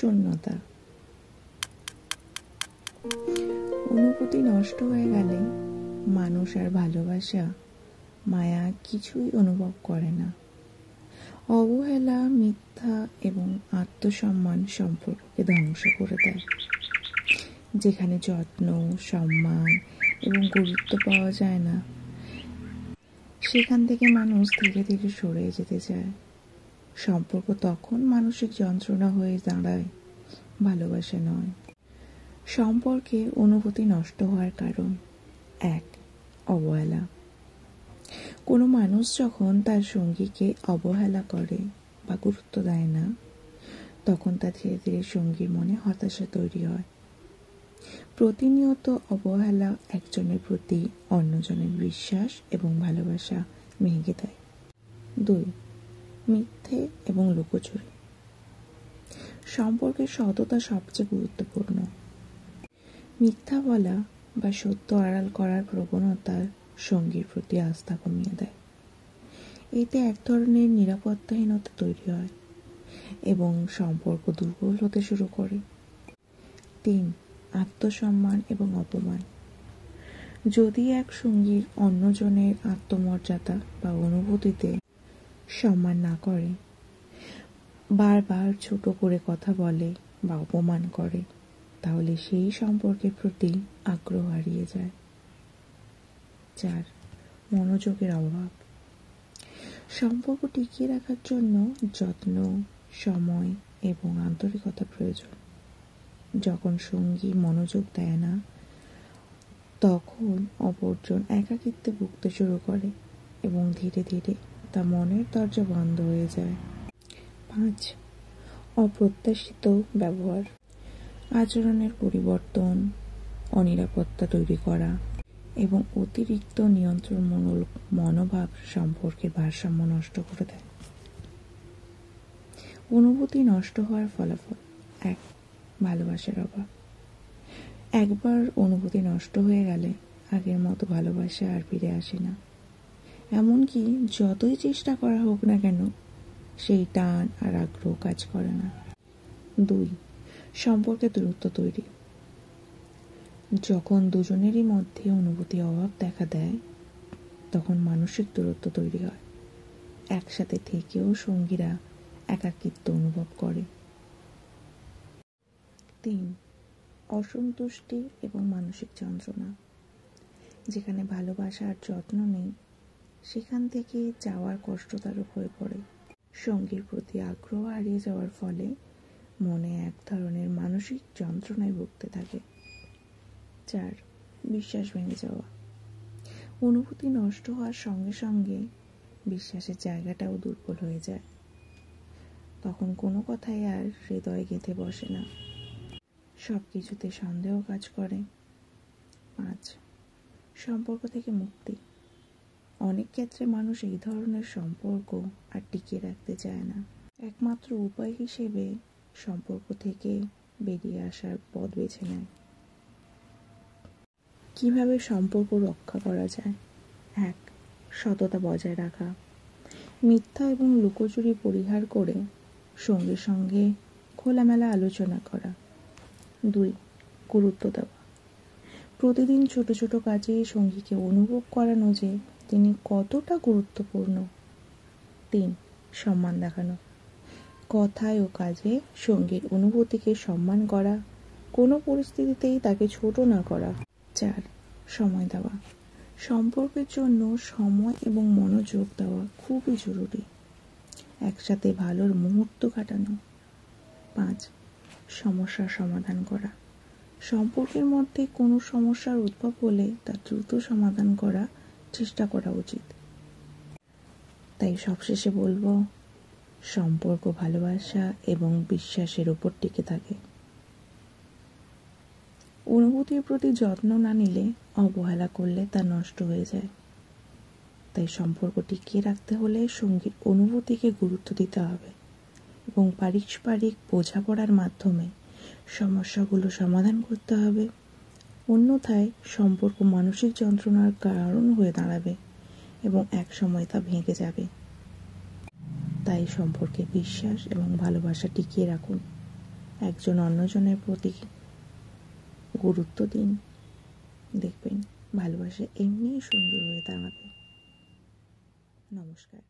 শূন্যতা। অনুভূতি নষ্ট হয়ে গেলে মানুষ আর ভালোবাসা, মায়া কিছুই অনুভব করে না। অবহেলা, মিথ্যা এবং আত্মসম্মান সম্পর্ককে ধ্বংস করে দেয়। যেখানে যত্ন, সম্মান এবং গুরুত্ব পাওয়া যায় না, সেখান থেকে মানুষ ধীরে ধীরে সরে যেতে চায়। সম্পর্ক তখন মানসিক যন্ত্রণা হয়ে দাঁড়ায়, ভালোবাসা নয়। সম্পর্কে অনুভূতি নষ্ট হওয়ার কারণ: 1. অবহেলা। কোনো মানুষ যখন তার সঙ্গীকে অবহেলা করে বা গুরুত্ব দেয় না, তখন তা ধীরে ধীরে সঙ্গীর মনে হতাশা তৈরি হয়। প্রতিনিয়ত অবহেলা একজনের প্রতি অন্যজনের বিশ্বাস এবং ভালোবাসা ভেঙে দেয়। 2. মিথ্যে এবং লুকোচুরি। সম্পর্কের সততা সবচেয়ে গুরুত্বপূর্ণ। মিথ্যা বলা বা সত্য আড়াল করার প্রবণতা সঙ্গীর প্রতি আস্থা কমিয়ে দেয়। এতে এক ধরনের নিরাপত্তাহীনতা তৈরি হয় এবং সম্পর্ক দুর্বল হতে শুরু করে। 3. আত্মসম্মান এবং অপমান। যদি এক সঙ্গীর অন্যজনের আত্মমর্যাদা বা অনুভূতিতে সম্মান না করে, বারবার ছোট করে কথা বলে বা অপমান করে, তাহলে সেই সম্পর্কের প্রতি আগ্রহ হারিয়ে যায়। 4. মনোযোগের অভাব। সম্পর্ক টিকিয়ে রাখার জন্য যত্ন, সময় এবং আন্তরিকতা প্রয়োজন। যখন সঙ্গী মনোযোগ দেয় না, তখন অপরজন একাকিত্বে ভুগতে শুরু করে এবং ধীরে ধীরে তা মনের দরজা বন্ধ হয়ে যায়। 5. অপ্রত্যাশিত ব্যবহার। আচরণের পরিবর্তন, অনিরাপত্তা তৈরি করা এবং অতিরিক্ত নিয়ন্ত্রণমূলক মনোভাব সম্পর্কের ভারসাম্য নষ্ট করে দেয়। অনুভূতি নষ্ট হওয়ার ফলাফল: 1. ভালোবাসার অভাব। একবার অনুভূতি নষ্ট হয়ে গেলে আগের মতো ভালোবাসা আর ফিরে আসে না। এমনকি যতই চেষ্টা করা হোক না কেন, সেই টান আর আগ্রহ কাজ করে না। 2. সম্পর্কে দূরত্ব তৈরি। যখন দুজনেরই মধ্যে অনুভূতি অভাব দেখা দেয়, তখন মানসিক দূরত্ব তৈরি হয়। একসাথে থেকেও সঙ্গীরা একাকিত্ব অনুভব করে। 3. অসন্তুষ্টি এবং মানসিক যন্ত্রণা। যেখানে ভালোবাসা আর যত্ন নেই, সেখান থেকে যাওয়ার কষ্টদায়ক হয়ে পড়ে। সঙ্গীর প্রতি আগ্রহ হারিয়ে যাওয়ার ফলে মনে এক ধরনের মানসিক যন্ত্রণায় ভুগতে থাকে। 4. বিশ্বাস ভেঙে যাওয়া। অনুভূতি নষ্ট হওয়ার সঙ্গে সঙ্গে বিশ্বাসের জায়গাটাও দুর্বল হয়ে যায়। তখন কোনো কথাই আর হৃদয়ে গেঁথে বসে না, সব কিছুতে সন্দেহ কাজ করে। 5. সম্পর্ক থেকে মুক্তি। অনেক ক্ষেত্রে মানুষ এই ধরনের সম্পর্ক আর টিকিয়ে রাখতে চায় না। একমাত্র উপায় হিসেবে সম্পর্ক থেকে বেরিয়ে আসার পথ বেছে নেয়। কিভাবে সম্পর্ক রক্ষা করা যায়? 1. সততা বজায় রাখা। মিথ্যা এবং লুকোচুরি পরিহার করে সঙ্গীর সঙ্গে খোলামেলা আলোচনা করা। 2. গুরুত্ব দেওয়া। প্রতিদিন ছোট ছোট কাজে সঙ্গীকে অনুভব করানো যে তিনি কতটা গুরুত্বপূর্ণ। 3. সম্মান দেখানো। কথায় ও কাজে সঙ্গীর অনুভূতিকে সম্মান করা, কোনো পরিস্থিতিতেই তাকে ছোট না করা। 4. সময় দেওয়া। সম্পর্কের জন্য সময় এবং মনোযোগ দেওয়া খুবই জরুরি। একসাথে ভালো মুহূর্ত কাটানো। 5. সমস্যার সমাধান করা। সম্পর্কের মধ্যে কোনো সমস্যার উদ্ভব হলে তা দ্রুত সমাধান করার চেষ্টা করা উচিত। তাই সবশেষে বলবো, সম্পর্ক ভালোবাসা এবং বিশ্বাসের উপর টিকে থাকে। অনুভূতির প্রতি যত্ন না নিলে, অবহেলা করলে তা নষ্ট হয়ে যায়। তাই সম্পর্ক টিকিয়ে রাখতে হলে সঙ্গীর অনুভূতিকে গুরুত্ব দিতে হবে এবং পারস্পরিক বোঝাপড়ার মাধ্যমে সমস্যাগুলো সমাধান করতে হবে। অন্যথায় সম্পর্ক মানসিক যন্ত্রণার কারণ হয়ে দাঁড়াবে এবং একসময় তা ভেঙে যাবে। তাই সম্পর্কে বিশ্বাস এবং ভালোবাসা টিকিয়ে রাখুন। একজন অন্যজনের প্রতি গুরুত্ব দিন, দেখবেন ভালোবাসা এমনিই সুন্দর হয়ে দাঁড়াবে। নমস্কার।